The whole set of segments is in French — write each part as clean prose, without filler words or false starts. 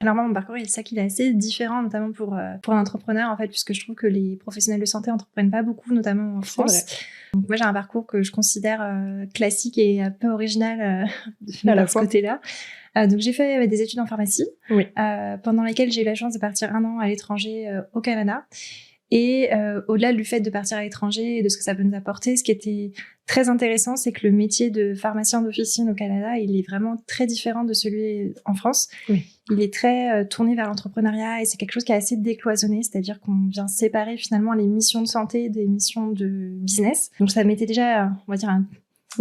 Clairement, mon parcours, c'est ça qu'il est assez différent, notamment pour un entrepreneur, en fait, puisque je trouve que les professionnels de santé entreprennent pas beaucoup, notamment en France. Donc moi, j'ai un parcours que je considère classique et un peu original de ce côté-là. Donc j'ai fait des études en pharmacie, pendant lesquelles j'ai eu la chance de partir 1 an à l'étranger au Canada. Et au-delà du fait de partir à l'étranger et de ce que ça peut nous apporter, ce qui était très intéressant, c'est que le métier de pharmacien d'officine au Canada, il est vraiment très différent de celui en France. Il est très tourné vers l'entrepreneuriat et c'est quelque chose qui est assez décloisonné, c'est-à-dire qu'on vient séparer finalement les missions de santé des missions de business. Donc ça mettait déjà, on va dire, un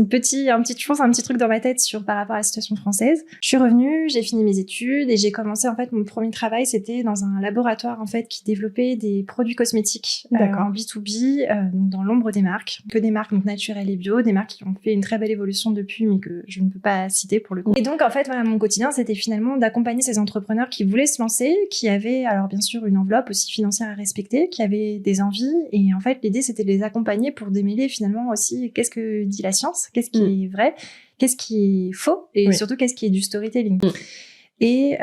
petit truc dans ma tête par rapport à la situation française. Je suis revenue, j'ai fini mes études et j'ai commencé, en fait, mon premier travail, c'était dans un laboratoire, en fait, qui développait des produits cosmétiques en B2B, donc dans l'ombre des marques. Que des marques donc naturelles et bio, des marques qui ont fait une très belle évolution depuis, mais que je ne peux pas citer pour le coup. Et donc, en fait, voilà, mon quotidien, c'était finalement d'accompagner ces entrepreneurs qui voulaient se lancer, qui avaient, alors bien sûr, une enveloppe aussi financière à respecter, qui avaient des envies. Et en fait, l'idée, c'était de les accompagner pour démêler finalement aussi qu'est-ce que dit la science, qu'est-ce qui est vrai, qu'est-ce qui est faux et surtout qu'est-ce qui est du storytelling. Et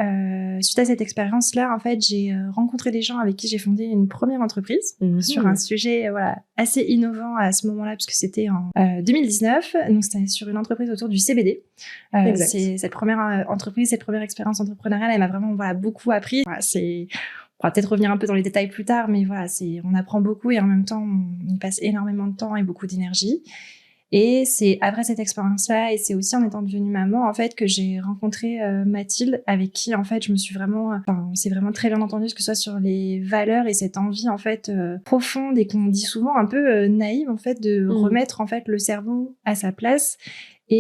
suite à cette expérience-là, en fait, j'ai rencontré des gens avec qui j'ai fondé une première entreprise sur un sujet assez innovant à ce moment-là, puisque c'était en 2019. Donc, c'était sur une entreprise autour du CBD. C'est cette première entreprise, cette première expérience entrepreneuriale, elle m'a vraiment beaucoup appris. On pourra peut-être revenir un peu dans les détails plus tard, mais on apprend beaucoup et en même temps, on y passe énormément de temps et beaucoup d'énergie. Et c'est après cette expérience-là, et c'est aussi en étant devenue maman, en fait, que j'ai rencontré Mathilde, avec qui, en fait, on s'est vraiment très bien entendu, que ce soit sur les valeurs et cette envie, en fait, profonde et qu'on dit souvent un peu naïve, en fait, de remettre, en fait, le cerveau à sa place